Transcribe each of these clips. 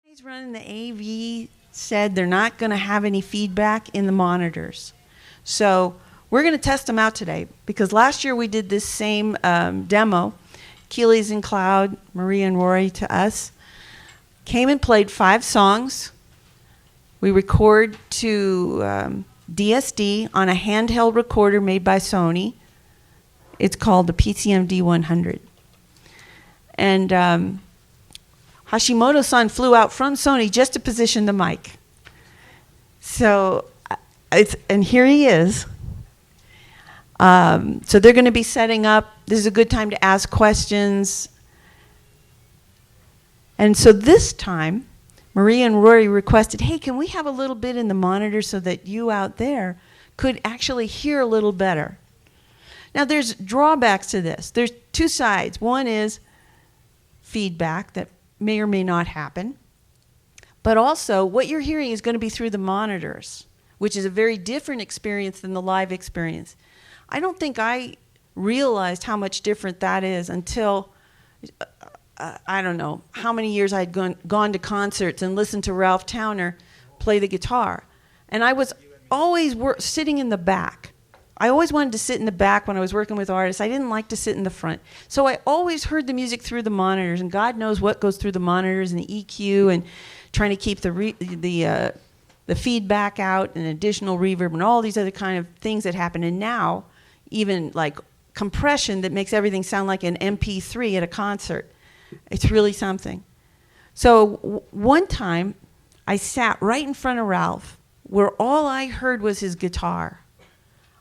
Guys running the AV said they're not going to have any feedback in the monitors. So we're going to test them out today because last year we did this same demo. Quiles and Cloud, Maria and Rory to us, came and played 5 songs. We record to DSD on a handheld recorder made by Sony. It's called the PCM D100. And Hashimoto-san flew out from Sony just to position the mic. So, and here he is. So they're going to be setting up. This is a good time to ask questions. And so this time, Maria and Rory requested, hey, can we have a little bit in the monitor so that you out there could actually hear a little better? Now, there's drawbacks to this. There's 2 sides. One is feedback that may or may not happen. But also, what you're hearing is going to be through the monitors, which is a very different experience than the live experience. I don't think I realized how much different that is until, I don't know, how many years I'd gone to concerts and listened to Ralph Towner play the guitar. And I was always sitting in the back. I always wanted to sit in the back when I was working with artists. I didn't like to sit in the front. So I always heard the music through the monitors, and God knows what goes through the monitors and the EQ and trying to keep the feedback out and additional reverb and all these other kind of things that happen. And now, even like compression that makes everything sound like an MP3 at a concert. It's really something. So one time, I sat right in front of Ralph, where all I heard was his guitar.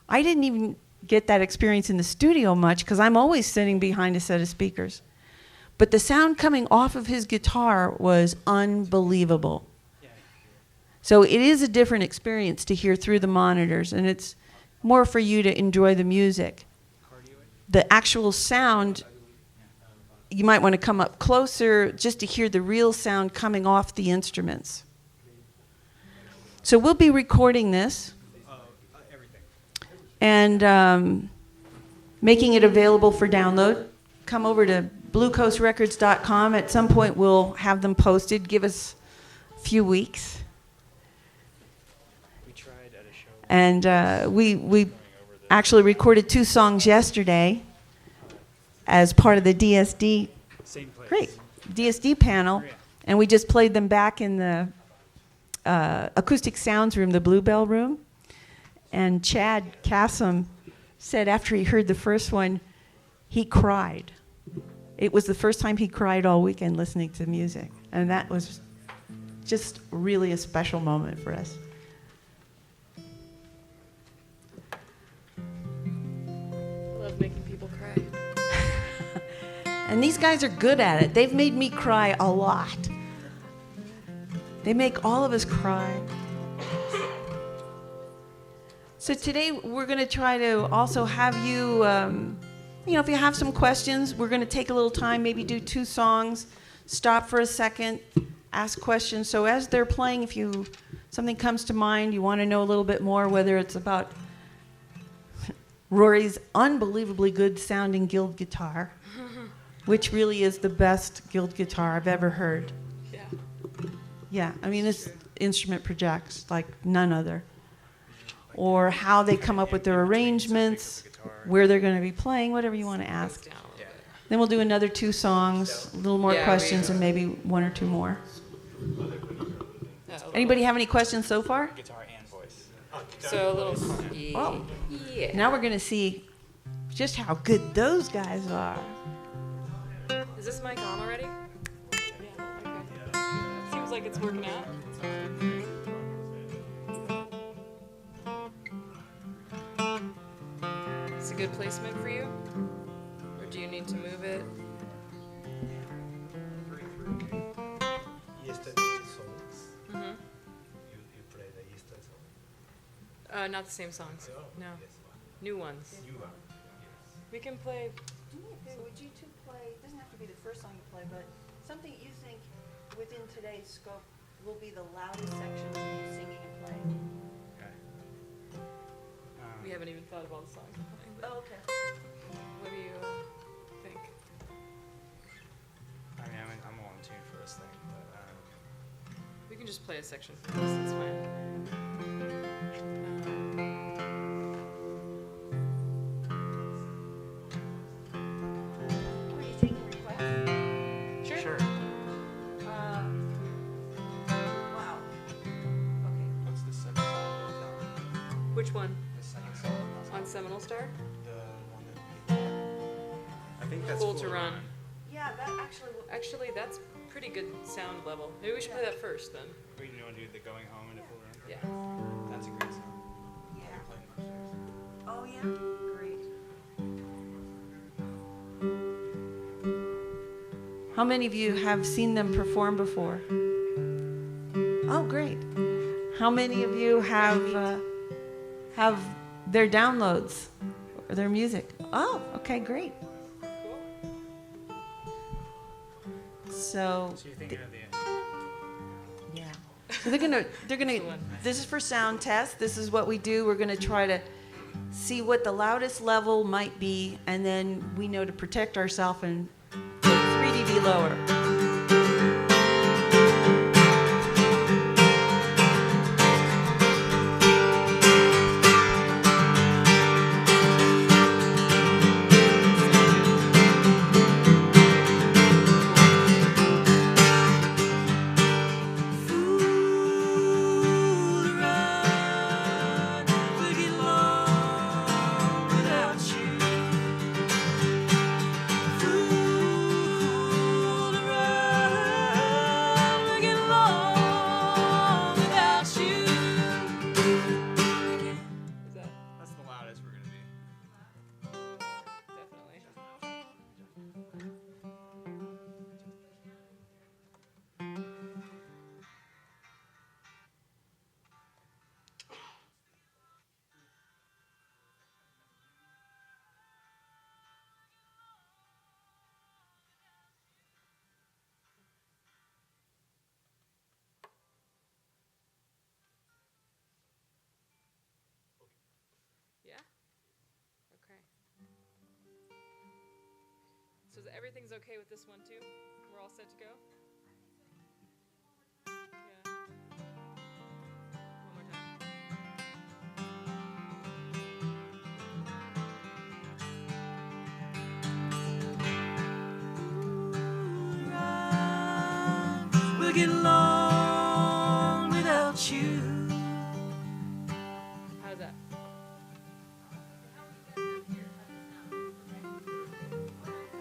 I didn't even get that experience in the studio much because I'm always sitting behind a set of speakers. But the sound coming off of his guitar was unbelievable. So it is a different experience to hear through the monitors, and it's more for you to enjoy the music. The actual sound, you might want to come up closer just to hear the real sound coming off the instruments. So we'll be recording this and making it available for download. Come over to bluecoastrecords.com. At some point we'll have them posted. Give us a few weeks. We tried at a show. And we actually recorded 2 songs yesterday as part of the DSD. Same place. Great. DSD panel. And we just played them back in the acoustic sounds room, the Bluebell room. And Chad Kassam said after he heard the first one, he cried. It was the first time he cried all weekend listening to music. And that was just really a special moment for us. I love making people cry. And these guys are good at it. They've made me cry a lot. They make all of us cry. So today we're going to try to also have you, if you have some questions, we're going to take a little time, maybe do 2 songs, stop for a second, ask questions. So as they're playing, if something comes to mind, you want to know a little bit more, whether it's about Rory's unbelievably good sounding Guild guitar, which really is the best Guild guitar I've ever heard. Yeah. Yeah, I mean, this instrument projects like none other. Or how they come up with their arrangements, where they're going to be playing, whatever you want to ask. Then we'll do another 2 songs, a little more questions, and maybe 1 or 2 more. Anybody have any questions so far? Guitar and voice. So a little. Oh. Yeah. Now we're going to see just how good those guys are. Is this mic on already? Yeah. Okay. Seems like it's working out. Is it a good placement for you? Or do you need to move it? Yesterday songs. Mm-hmm. You play the yesterday song. Not the same songs. No. Yes, one. New ones. You are. Yes. We can play. Would you 2 play, it doesn't have to be the first song you play, but something you think within today's scope will be the loudest section of you singing and playing? Okay. We haven't even thought of all the songs we're playing. But Oh, okay. what do you think? I mean, I'm all in tune for this thing, but can just play a section from this, that's fine. Are you taking requests? Sure. Sure. Wow. Okay. What's the second song? Which one? The second song. On Seminole Star? The one that we. I think that's Full to Run. Yeah, that actually. Actually, that's pretty good sound level. Maybe we should play that first then. Or you want to do the Going Home in a Full Run? Yeah. That's a great song. Yeah. We're playing upstairs. Oh yeah. Great. How many of you have seen them perform before? Oh, great. How many of you have their downloads or their music? Oh, okay, great. Cool. So, So you're thinking of the end. yeah. So they're gonna. This is for sound test. This is what we do. We're gonna try to see what the loudest level might be, and then we know to protect ourselves and go 3 dB lower. Is that That's the loudest we're gonna be. definitely? Yeah? Okay. So everything's okay with this one too? We're all set to go? Yeah. One more time. We'll get along without you. How's that?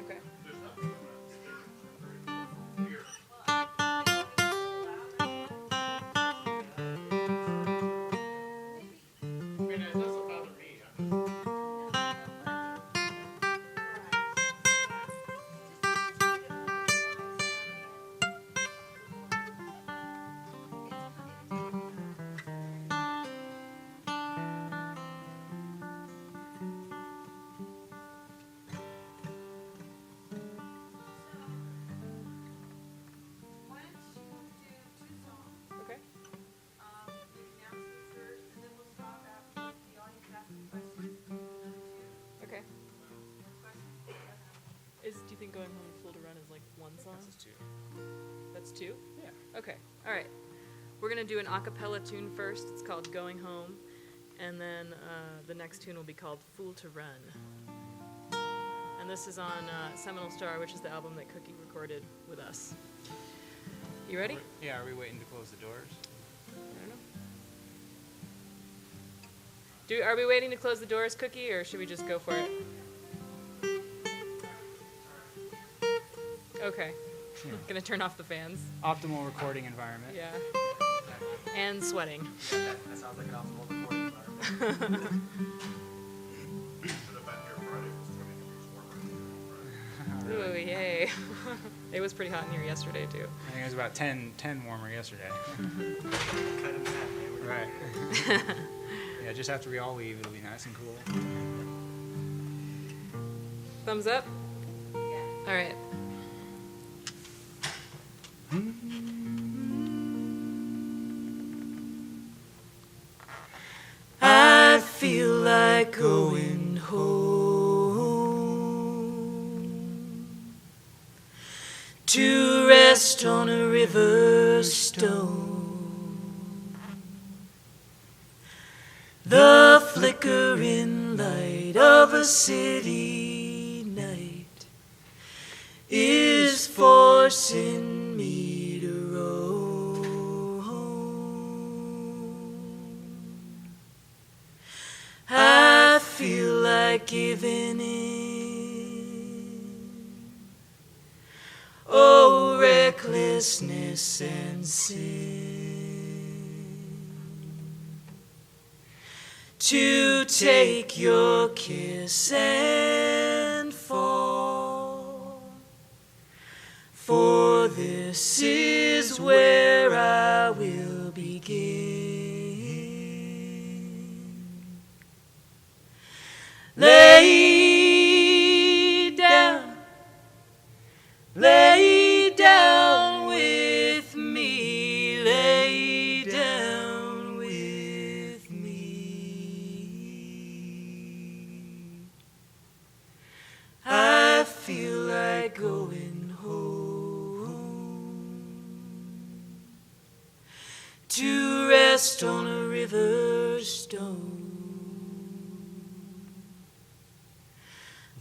Okay. I mean, it doesn't bother me. Okay. Okay. Do you think Going Home and Full to Run is like one song? That's two. That's two? Yeah. Okay. All right. We're going to do an a cappella tune first. It's called Going Home. And then the next tune will be called Fool to Run. And this is on Seminole Star, which is the album that Cookie recorded with us. You ready? Yeah, are we waiting to close the doors? I don't know. Are we waiting to close the doors, Cookie, or should we just go for it? Okay. Gonna turn off the fans. Optimal recording environment. Yeah. And sweating. That sounds like an optimal recording environment. Ooh, yay. It was pretty hot in here yesterday, too. I think it was about 10 warmer yesterday. Kind of mad. Right. Yeah, just after we all leave, it'll be nice and cool. Thumbs up? Yeah. All right. I feel like going home to rest on a river stone. The flickering light of a city night is forcing me to roam home. I feel like giving in. Oh, recklessness and sin. To take your kiss and fall. For this is where I will begin. Lay down with me, lay down with me. I feel like going home to rest on a river stone.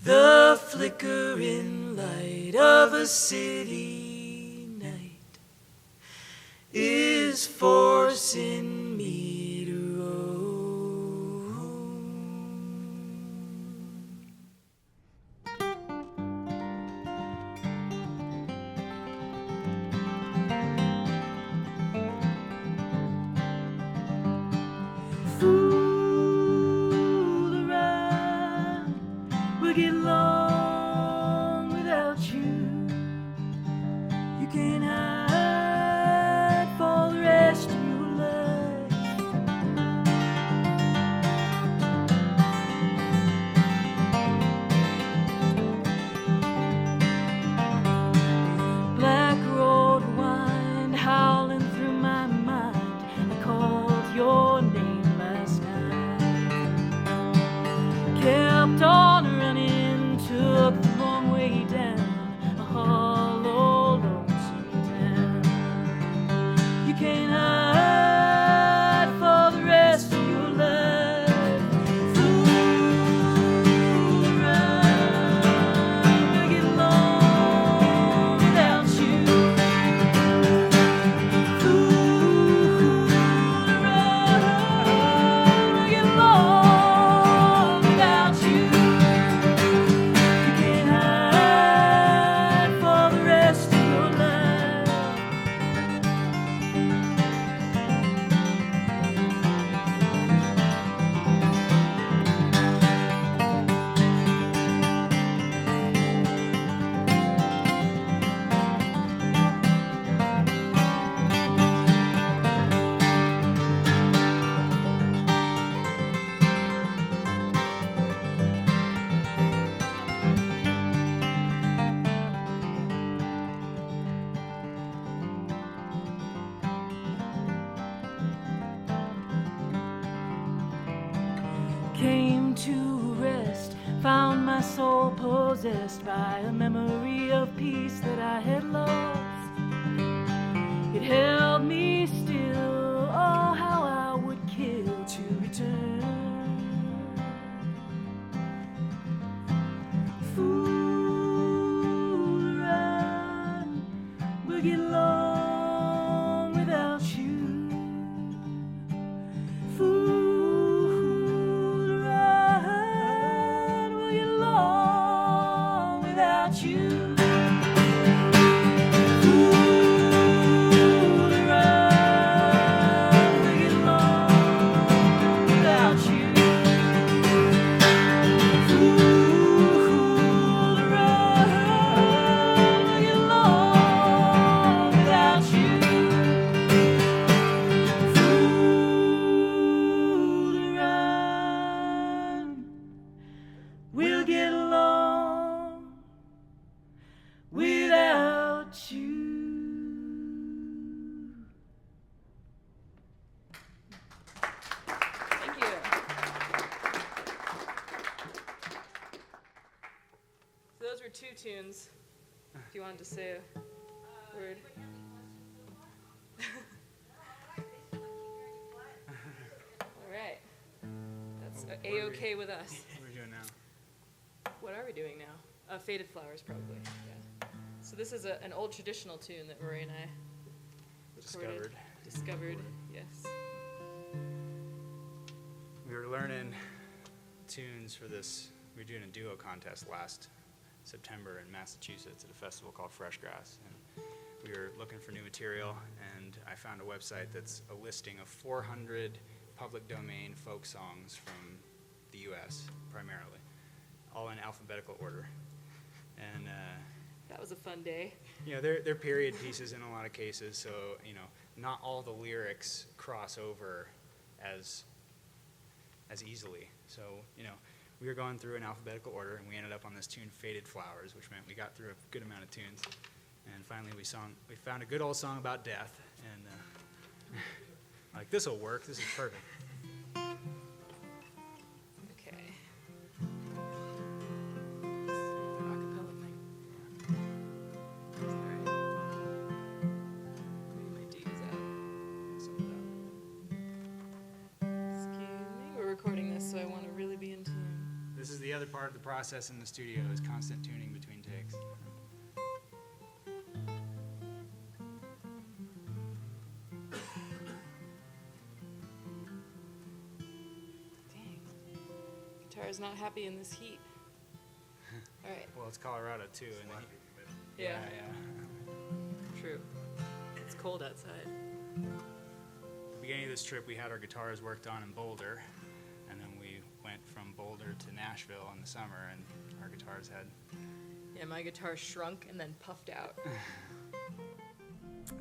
The flickering light of a city night is forcing me to roam. Fool around, we'll get along without you. You can't hide for the rest of your life. Black road wind howling through my mind. I called your name last night. Kept on running, took the long way down a hollow, lonesome town. You can't hide for the rest of your life. Fool around, we'll get along without you. Fool around, we'll get along without you. You can't hide for the rest of your life. Came to rest, found my soul possessed by a memory of peace that I had lost. It held me still, oh how I would kill to return. Fool around, we'll get along without you. Fool around, we'll get along without you. Fool around, we'll get along without you. Fool around, we'll get along without you. Fool around, we'll get along without you. Thank you. So those were two tunes. If you wanted to say a word. All right. A-okay with us. What are we doing now? What are we doing now? Faded Flowers, probably. Yeah. So this is an old traditional tune that Rory and I recorded. Discovered, yes. We were learning tunes for this. We were doing a duo contest last September in Massachusetts at a festival called Fresh Grass. And we were looking for new material, and I found a website that's a listing of 400 public domain folk songs from the U.S. primarily, all in alphabetical order. And That was a fun day. they're period pieces in a lot of cases, so not all the lyrics cross over as easily. So we were going through in alphabetical order, and we ended up on this tune, "Faded Flowers," which meant we got through a good amount of tunes. And finally, we found a good old song about death, and like, this will work. This is perfect. Okay. Acapella thing. Alright. Maybe my D is out. Excuse me. We're recording this, so I want to really be in tune. This is the other part of the process in the studio, is constant tuning between takes. Dang. Guitar's not happy in this heat. Alright. Well, it's Colorado too, and Yeah. yeah. True. It's cold outside. At the beginning of this trip, we had our guitars worked on in Boulder, and then we went from Boulder to Nashville in the summer, and our guitars had... Yeah, my guitar shrunk and then puffed out.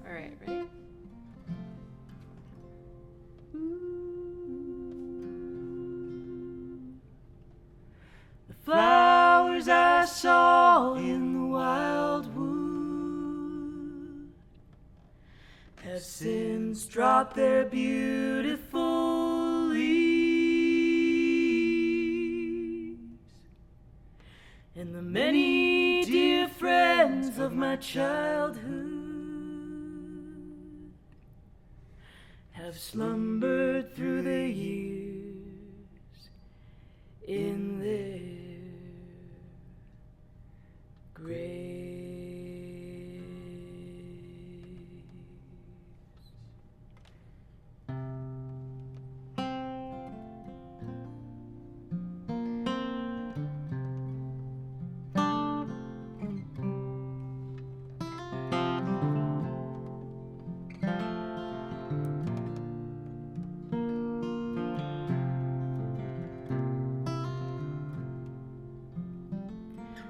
Alright, ready? The flowers I saw in the wildwood have since dropped their beautiful leaves, and the many dear friends of my childhood have slumbered through the years in their graves.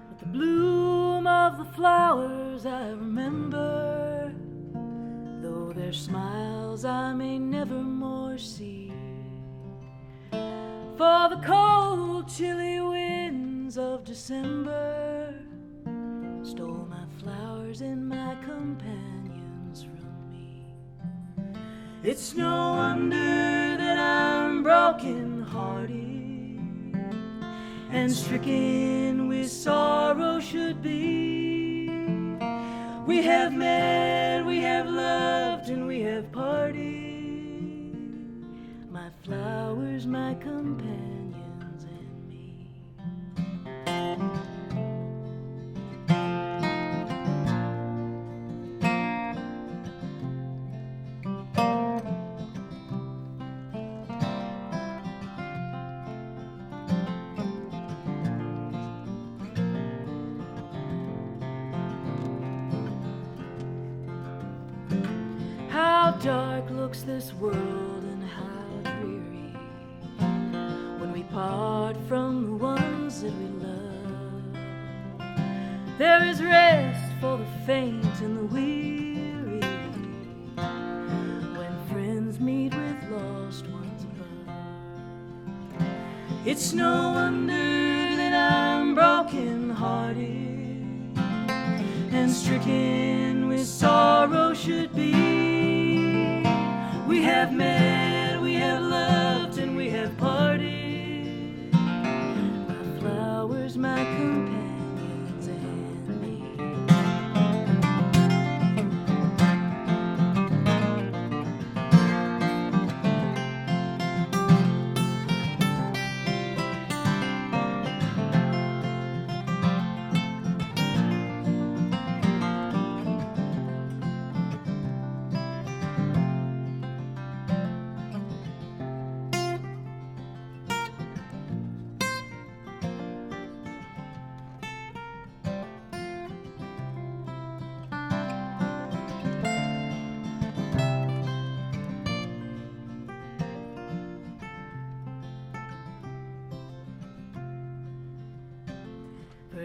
But the bloom of the flowers I remember, though their smiles I may never more see. For the cold, chilly winds of December stole my flowers and my companions from me. It's no wonder that I'm broken-hearted and stricken with sorrow should be. We have met, we have loved, and we have parted. My flowers, my companions, and me. How dark looks this world and how dreary when we part from the ones that we love. There is rest for the faint and the weary when friends meet with lost ones above. It's no wonder that I'm broken-hearted and stricken with sorrow should be. We have met, we have loved, and we have parted. My flowers, my companions, and me.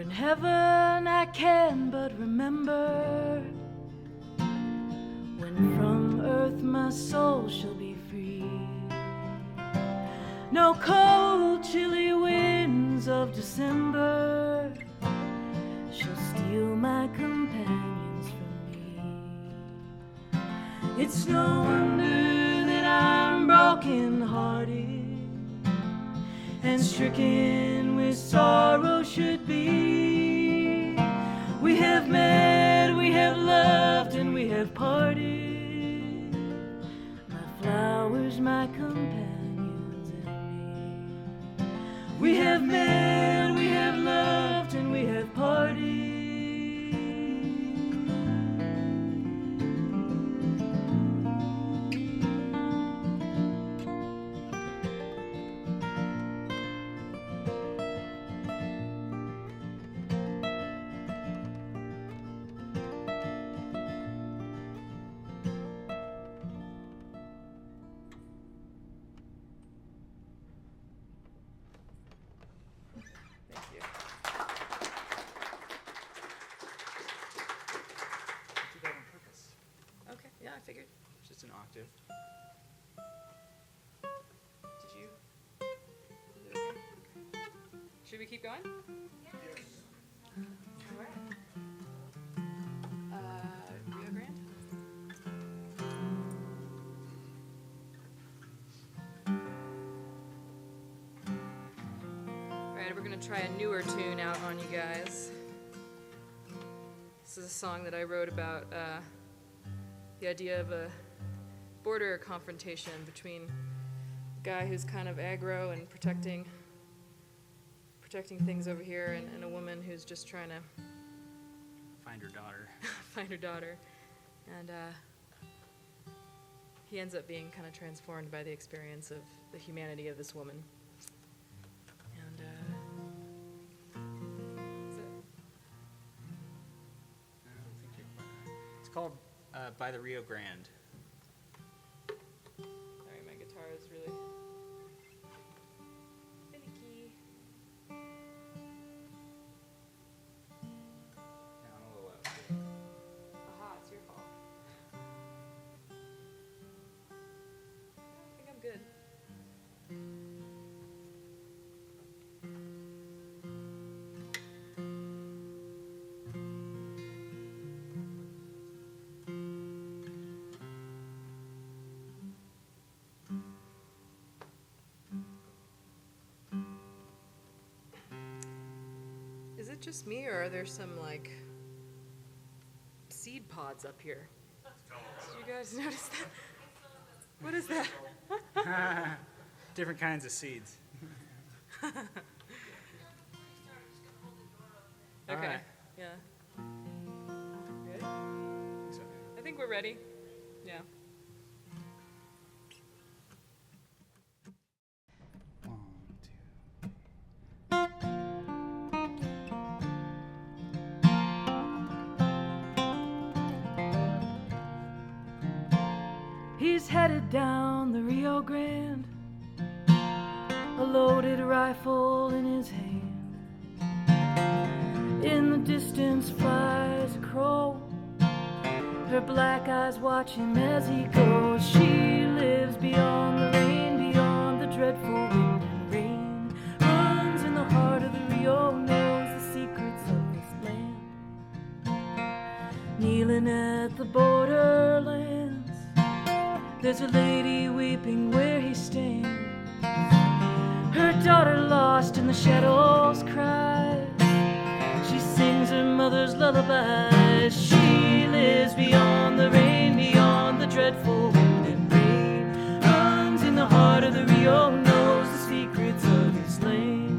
in heaven I can but remember when from earth my soul shall be free. No cold, chilly winds of December shall steal my companions from me. It's no wonder that I'm broken-hearted and stricken with sorrow should be. We have met, we have loved, and we have parted. My flowers, my companions, and me. We have met, we have loved, and we have parted. Do that on purpose. Okay, yeah, I figured. It's just an octave. Did you? Is it okay? Okay. Should we keep going? Yes. All right. Rio Grande? All right, we're gonna try a newer tune out on you guys. This is a song that I wrote about the idea of a border confrontation between a guy who's kind of aggro and protecting things over here, and a woman who's just trying to Find her daughter. find her daughter. And he ends up being kind of transformed by the experience of the humanity of this woman. And that's it. I don't think you're quite right. It's called By the Rio Grande. Sorry, my guitar is really finicky. Yeah, I'm a little out. Aha, it's your fault. I think I'm good. Is it just me, or are there some, like, seed pods up here? Did you guys notice that? What is that? Different kinds of seeds. Okay. Alright. Yeah. Ready? So, I think we're ready. Yeah. one, two. He's headed down the Rio Grande, a loaded rifle in his hand. In the distance flies a crow, her black eyes watch him as he goes. She lives beyond the rain, beyond the dreadful wind and rain. Runs in the heart of the Rio, knows the secrets of this land. Kneeling at the borderlands, there's a lady weeping where he stands. Her daughter lost in the shadows cries. She sings her mother's lullabies. She lives beyond the rain, beyond the dreadful wind and rain. Runs in the heart of the Rio, knows the secrets of his land.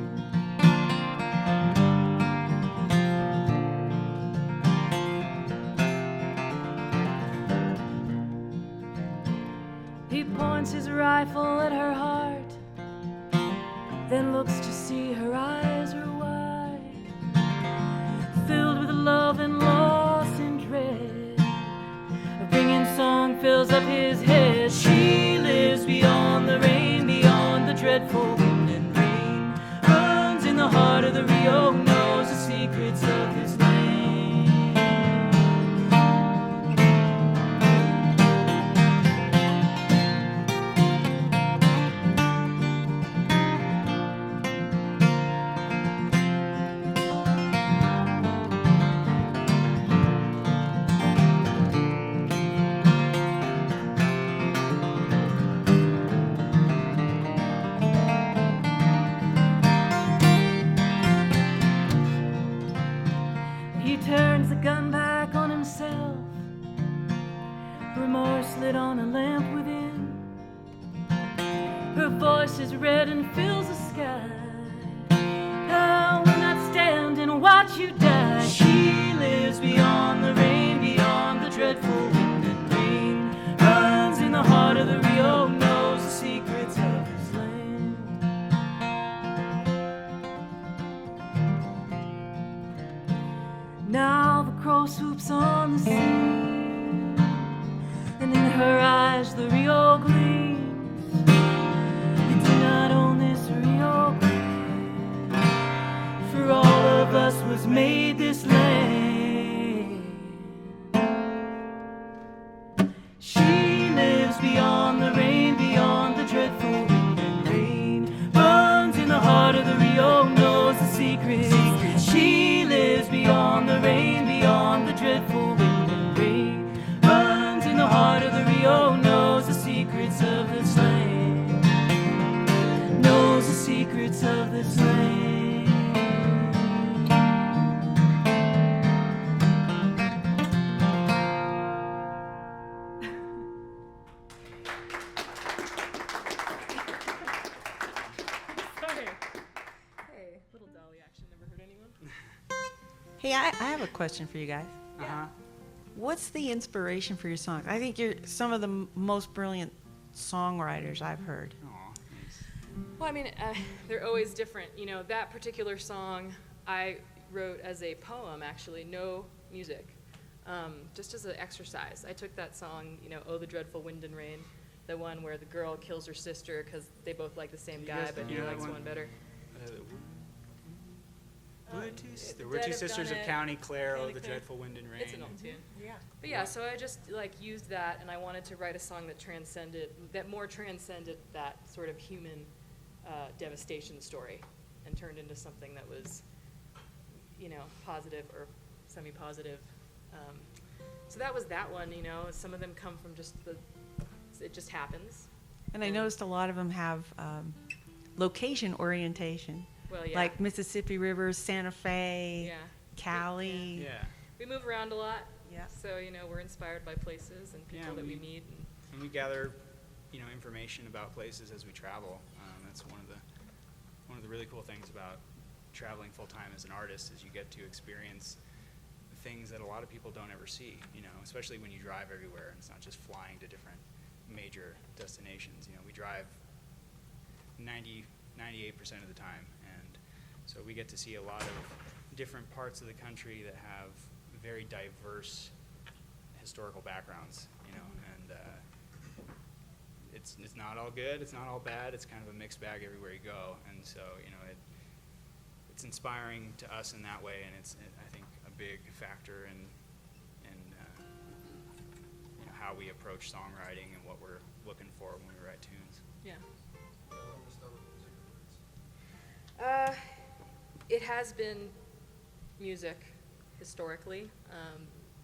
He points his rifle at her heart, then looks to see her eyes are wide, filled with love and loss and dread. A ringing song fills up his head. She lives beyond the rain, beyond the dreadful wind and rain. Runs in the heart of the Rio, knows the secret remorse lit on a lamp within. Her voice is red and fills the sky. I will not stand and watch you die. She lives beyond the rain, beyond the dreadful wind and rain. Runs in the heart of the Rio, knows the secrets of his land. Now the crow swoops on the sea, and in her eyes the Rio gleams. You do not own this Rio Grande. For all of us was made this land. She lives beyond the rain, beyond the dreadful wind and rain. Runs in the heart of the Rio, knows the secret. She lives beyond the rain, beyond the dreadful wind and rain. Runs in the heart of the Rio, knows the secrets of this land. Knows the secrets of this land. Sorry. Hey, little dolly action never hurt anyone. Hey, I have a question for you guys. Uh-huh. What's the inspiration for your songs? I think you're some of the most brilliant songwriters I've heard. Aw, thanks. Well, I mean, they're always different. You know, that particular song I wrote as a poem, actually, no music, just as an exercise. I took that song, you know, Oh, the Dreadful Wind and Rain, the one where the girl kills her sister because they both like the same You guy, guys but he know that likes one? one better. We're two sisters of County Clare, Oh, County the Clare. Dreadful Wind and Rain. It's an old tune. Yeah. But yeah, so I just like used that, and I wanted to write a song that more transcended that sort of human devastation story, and turned into something that was, you know, positive or semi-positive. So that was that one. You know, some of them come from just it just happens. And I noticed a lot of them have location orientation, Well, yeah. like Mississippi River, Santa Fe, Yeah. Cali. Yeah. We move around a lot. Yeah. So, you know, we're inspired by places and people Yeah, that we we- meet. And we gather, you know, information about places as we travel. That's one of the really cool things about traveling full time as an artist is you get to experience things that a lot of people don't ever see. You know, especially when you drive everywhere and it's not just flying to different major destinations. You know, we drive 98% of the time, and so we get to see a lot of different parts of the country that have very diverse historical backgrounds. You know, and it's not all good, it's not all bad, it's kind of a mixed bag everywhere you go, and so, you know, it's inspiring to us in that way, and it's, I think, a big factor in you know, how we approach songwriting and what we're looking for when we write tunes. Yeah. It has been music historically.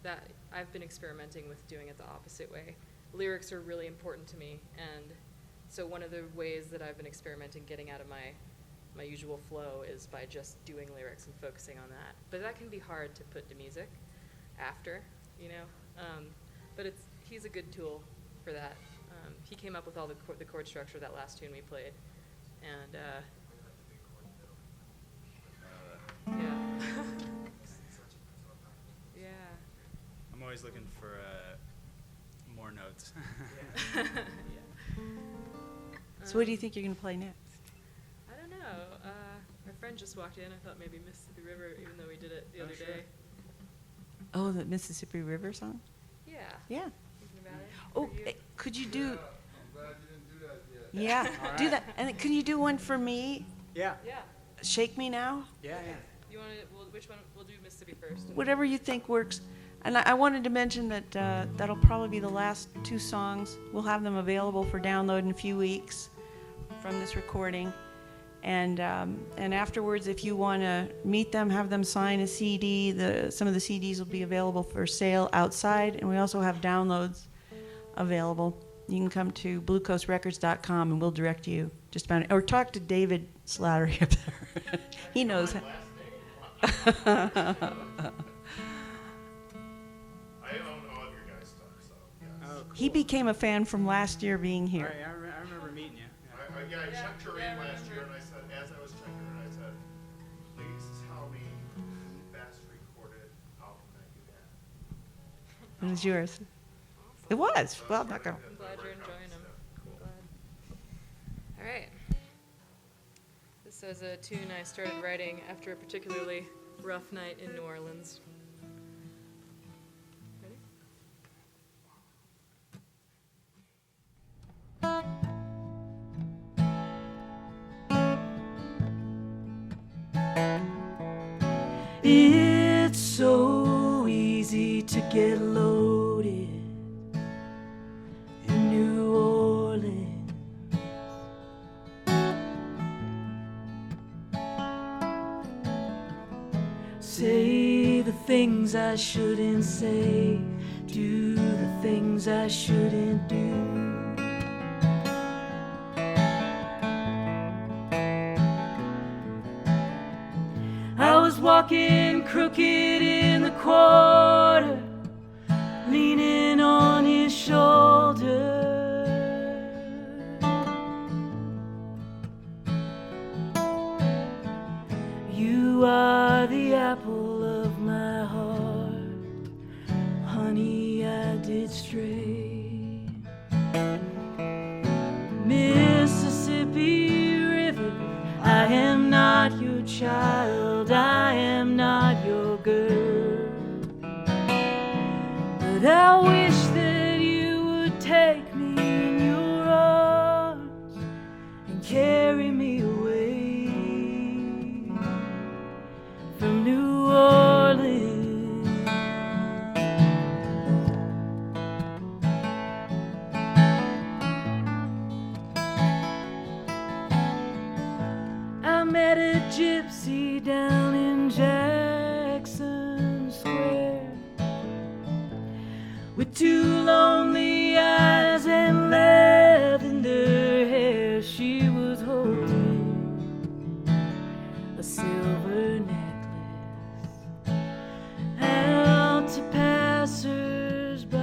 That I've been experimenting with doing it the opposite way. Lyrics are really important to me, and so one of the ways that I've been experimenting getting out of my usual flow is by just doing lyrics and focusing on that. But that can be hard to put to music after, you know. But he's a good tool for that. He came up with all the chord structure of that last tune we played, and yeah. Yeah. I'm always looking for more notes. So what do you think you're going to play next? I don't know. My friend just walked in. I thought maybe Mississippi River, even though we did it the other sure. day. Oh, the Mississippi River song? Yeah. Yeah. Thinking about it. Oh, For you. could you do? I'm glad you didn't do that yet. Yeah, All do right. that. And then can you do one for me? Yeah. Yeah. Shake Me Now? Yeah, yeah. You want to? Which one? We'll do Mississippi first. Whatever you think works. And I wanted to mention that that'll probably be the last two songs. We'll have them available for download in a few weeks from this recording. And afterwards, if you want to meet them, have them sign a CD. Some of the CDs will be available for sale outside, and we also have downloads available. You can come to bluecoastrecords.com, and we'll direct you just about it. Or talk to David Slattery up there. He knows. My last name. I own all of your guys' stuff, so yes. Oh, He became a fan from last year being All here. right, I remember meeting you. Yeah. I checked her in last year, and I said, as I was checking her in, I said, please tell me the best recorded album that you had. It was yours. It was. Well, I'm not going to. I'm glad you're enjoying them. Glad. All right. This is a tune I started writing after a particularly rough night in New Orleans. Ready? It's so easy to get loaded in New Orleans. Say the things I shouldn't say, do the things I shouldn't do. I was walking crooked in the quarter, leaning on his shoulder. You are the apple of my heart, honey, I did stray. Mississippi River, I am not your child, I am not your girl. But I wish that you would take me in your arms and carry me away from New Orleans. I met a gypsy down in Jackson Square with two lonely eyes and lavender hair. She was holding a silver necklace out to passers-by.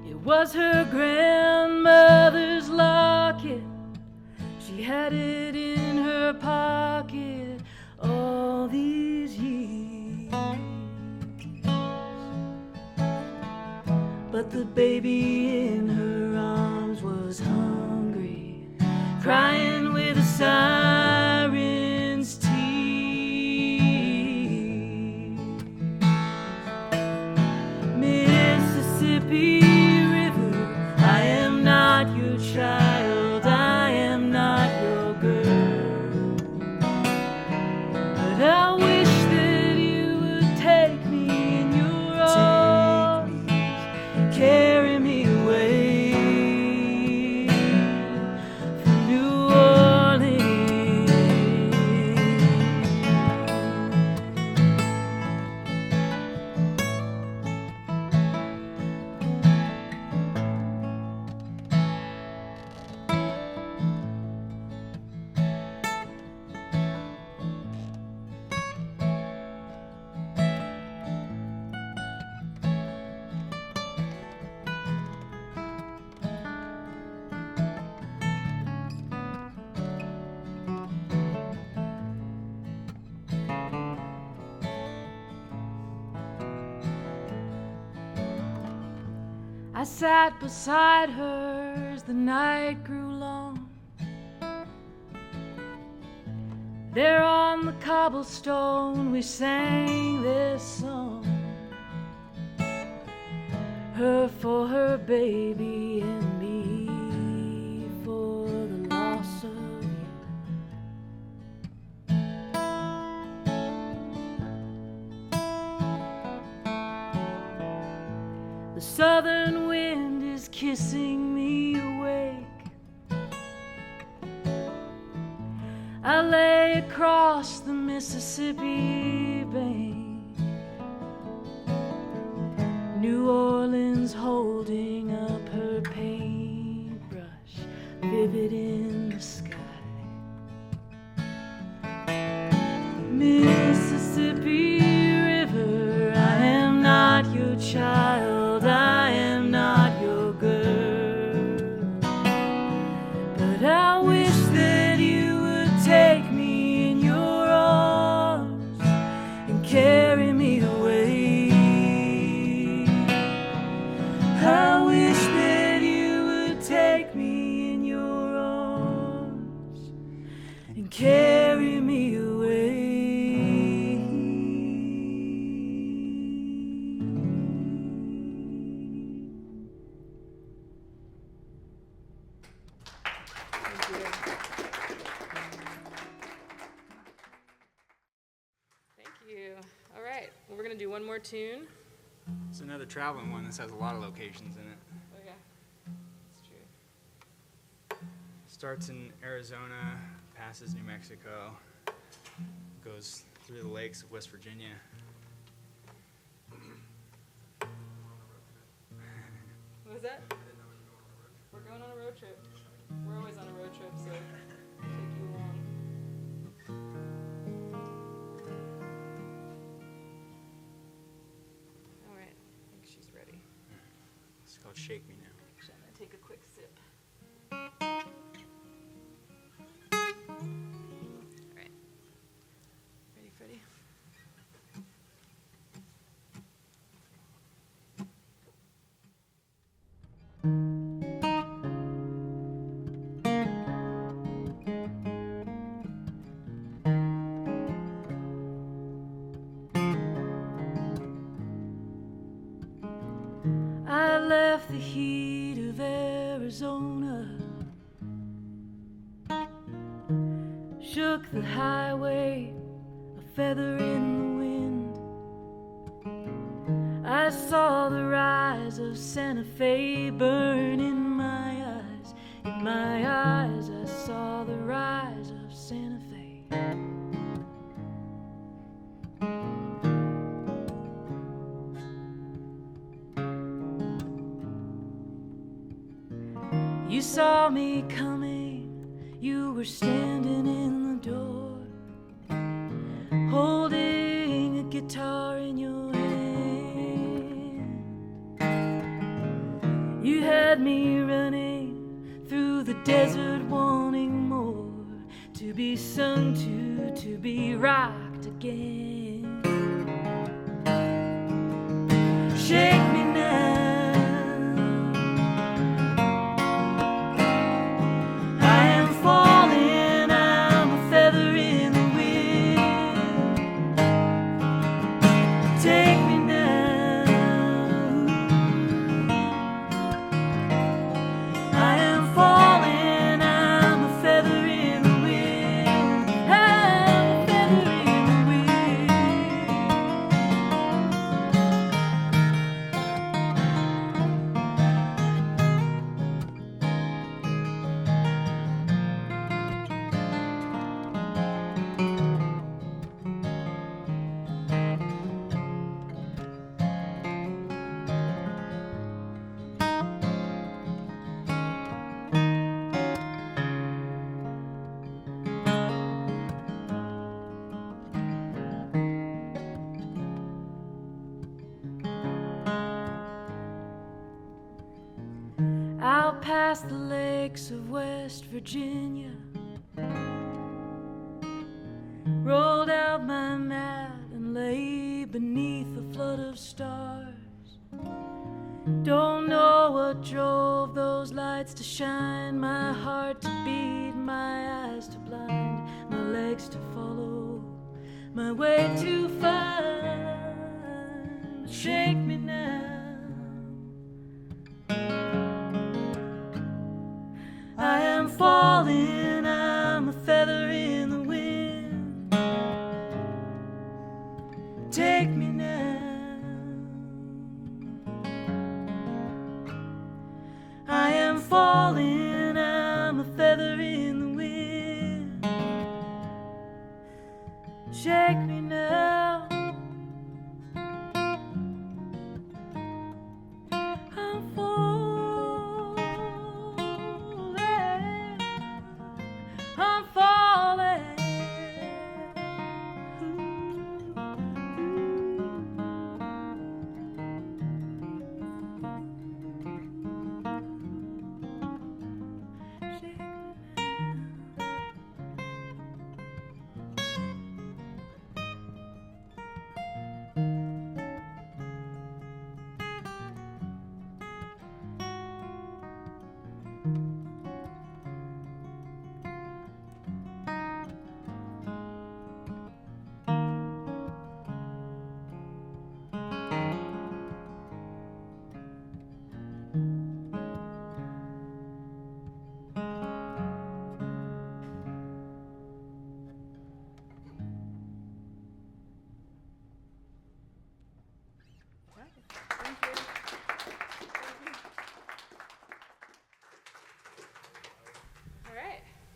It was her grandmother's locket. She had it in her pocket all these years. But the baby in her arms was hungry, crying with a siren's tears. Mississippi River, I am not your child, I am not your girl. But I wish that you would take me in your arms and carry me away from New Orleans. I sat beside her as the night grew long. There on the cobblestone we sang this song. Her for her baby and me for the loss of you. The southern wind is kissing me awake. I lay across the Mississippi bank, New Orleans holding up her paintbrush, vivid in the sky. Mississippi child, I am not your girl. But I wish that you would take me in your arms and carry me away. I wish that you would take me in your arms and carry me away. Thank you. All right, well, we're gonna do one more tune. It's another traveling one. This has a lot of locations in it. Oh yeah, that's true. Starts in Arizona, passes New Mexico, goes through the lakes of West Virginia. What was that? We're going on a road trip. We're always on a road trip, so take you along. All right, I think she's ready. It's called Shake Me Now. Actually, I'm gonna take a quick sip. All right. Ready, Freddie? I left the heat of Arizona, shook the highway, a feather in the wind. I saw the rise of Santa Fe burn in my eyes. In my eyes I saw the rise of Santa Fe. You saw me coming, you were standing in the door, holding a guitar in your hand. You had me running through the desert, wanting more, to be sung to be rocked again. Shake me now. Out past the lakes of West Virginia, rolled out my mat and lay beneath a flood of stars. Don't know what drove those lights to shine, my heart to beat, my eyes to blind, my legs to follow, my way to find. Shake me now. I am falling, I'm a feather in the wind. Take me now. I am falling, I'm a feather in the wind. Shake me now. I'm falling, I'm falling.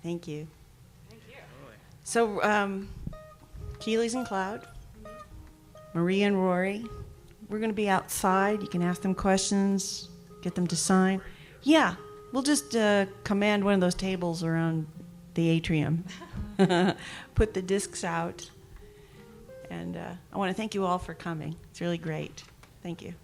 Thank you. Thank you. So, Quiles and Cloud, Maria and Rory, we're going to be outside. You can ask them questions, get them to sign. Yeah, we'll just command one of those tables around the atrium. Put the discs out. And I want to thank you all for coming. It's really great. Thank you.